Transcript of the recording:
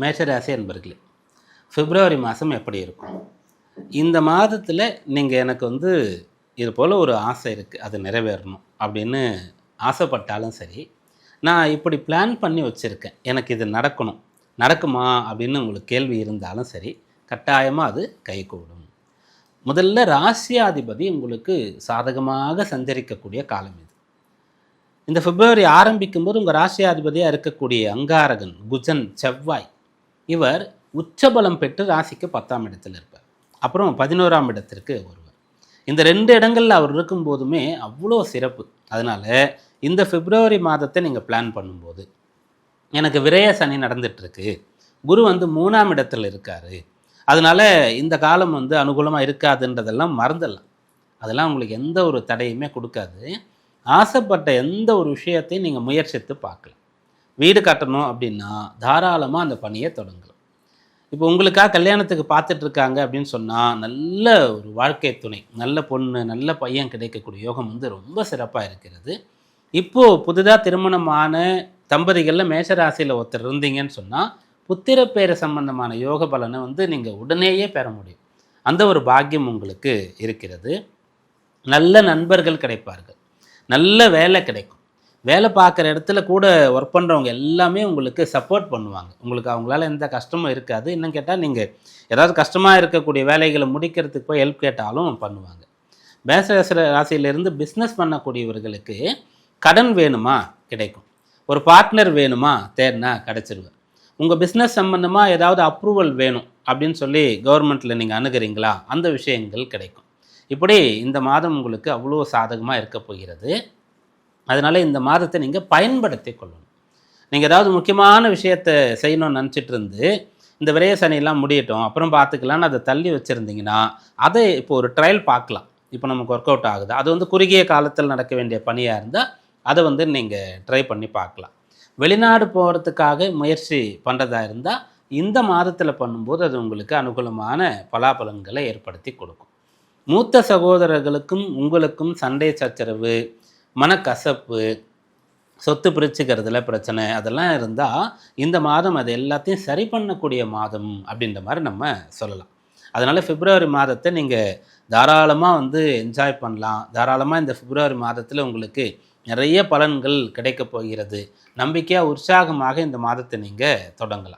மேஷராசி அன்பர்களே, பிப்ரவரி மாதம் எப்படி இருக்கும்? இந்த மாதத்தில் நீங்கள் எனக்கு இது போல் ஒரு ஆசை இருக்குது, அது நிறைவேறணும் அப்படின்னு ஆசைப்பட்டாலும் சரி, நான் இப்படி பிளான் பண்ணி வச்சுருக்கேன், எனக்கு இது நடக்கணும், நடக்குமா அப்படின்னு உங்களுக்கு கேள்வி இருந்தாலும் சரி, கட்டாயமாக அது கைகூடும். முதல்ல ராசியாதிபதி உங்களுக்கு சாதகமாக சஞ்சரிக்கக்கூடிய காலம் இது. இந்த பிப்ரவரி ஆரம்பிக்கும் போது உங்கள் ராசியாதிபதியாக இருக்கக்கூடிய அங்காரகன் குஜன் செவ்வாய் இவர் உச்சபலம் பெற்று ராசிக்கு 10ஆம் இடத்தில் இருப்பார். அப்புறம் 11ஆம் இடத்திற்கு வருவார். இந்த 2 இடங்களில் அவர் இருக்கும்போதுமே அவ்வளோ சிறப்பு. அதனால் இந்த பிப்ரவரி மாதத்தை நீங்கள் பிளான் பண்ணும்போது, எனக்கு விரய சனி நடந்துகிட்ருக்கு, குரு 3ஆம் இடத்தில் இருக்கார், அதனால் இந்த காலம் அனுகூலமாக இருக்காதுன்றதெல்லாம் மறந்துடலாம். அதெல்லாம் உங்களுக்கு எந்த ஒரு தடையுமே கொடுக்காது. ஆசைப்பட்ட எந்த ஒரு விஷயத்தையும் நீங்கள் முயற்சித்து பார்க்கலாம். வீடு கட்டணும் அப்படின்னா தாராளமாக அந்த பணியை தொடங்கலாம். இப்போ உங்களுக்காக கல்யாணத்துக்கு பார்த்துட்ருக்காங்க அப்படின்னு சொன்னால், நல்ல ஒரு வாழ்க்கை துணை, நல்ல பொண்ணு, நல்ல பையன் கிடைக்கக்கூடிய யோகம் ரொம்ப சிறப்பாக இருக்கிறது. இப்போது புதிதாக திருமணமான தம்பதிகளில் மேஷராசியில் ஒருத்தர் இருந்தீங்கன்னு சொன்னால், புத்திரப்பேறு சம்பந்தமான யோக பலனை நீங்கள் உடனேயே பெற முடியும். அந்த ஒரு பாக்கியம் உங்களுக்கு இருக்கிறது. நல்ல நண்பர்கள் கிடைப்பார்கள், நல்ல வேலை கிடைக்கும். வேலை பார்க்குற இடத்துல கூட ஒர்க் பண்ணுறவங்க எல்லாமே உங்களுக்கு சப்போர்ட் பண்ணுவாங்க. உங்களுக்கு அவங்களால எந்த கஷ்டமும் இருக்காது. இன்னும் கேட்டால் நீங்கள் ஏதாவது கஷ்டமாக இருக்கக்கூடிய வேலைகளை முடிக்கிறதுக்கு போய் ஹெல்ப் கேட்டாலும் பண்ணுவாங்க. மேஷ ராசியிலிருந்து பிஸ்னஸ் பண்ணக்கூடியவர்களுக்கு கடன் வேணுமா கிடைக்கும், ஒரு பார்ட்னர் வேணுமா தேடினா கிடச்சிருவார். உங்கள் பிஸ்னஸ் சம்மந்தமாக ஏதாவது அப்ரூவல் வேணும் அப்படின்னு சொல்லி கவர்மெண்ட்டில் நீங்கள் அணுகிறீங்களா, அந்த விஷயங்கள் கிடைக்கும். இப்படி இந்த மாதம் உங்களுக்கு அவ்வளோ சாதகமாக இருக்க போகிறது. அதனால் இந்த மாதத்தை நீங்கள் பயன்படுத்தி கொள்ளணும். நீங்கள் ஏதாவது முக்கியமான விஷயத்தை செய்யணும்னு நினச்சிட்டு இருந்து இந்த விரய சனியெல்லாம் முடியட்டும் அப்புறம் பார்த்துக்கலான்னு அதை தள்ளி வச்சுருந்தீங்கன்னா, அதை இப்போ ஒரு ட்ரையல் பார்க்கலாம். இப்போ நமக்கு ஒர்க் அவுட் ஆகுது, அது குறுகிய காலத்தில் நடக்க வேண்டிய பணியாக இருந்தால் அதை நீங்கள் ட்ரை பண்ணி பார்க்கலாம். வெளிநாடு போகிறதுக்காக முயற்சி பண்ணுறதா இருந்தால் இந்த மாதத்தில் பண்ணும்போது அது உங்களுக்கு அனுகூலமான பலாபலன்களை ஏற்படுத்தி கொடுக்கும். மூத்த சகோதரர்களுக்கும் உங்களுக்கும் சண்டை சச்சரவு, மனக்கசப்பு, சொத்து பிரிச்சுக்கிறதுல பிரச்சனை, அதெல்லாம் இருந்தால் இந்த மாதம் அது எல்லாத்தையும் சரி பண்ணக்கூடிய மாதம் அப்படின்ற மாதிரி நம்ம சொல்லலாம். அதனால் பிப்ரவரி மாதத்தை நீங்கள் தாராளமாக என்ஜாய் பண்ணலாம். தாராளமாக இந்த பிப்ரவரி மாதத்தில் உங்களுக்கு நிறைய பலன்கள் கிடைக்கப் போகிறது. நம்பிக்கையாக உற்சாகமாக இந்த மாதத்தை நீங்கள் தொடங்கலாம்.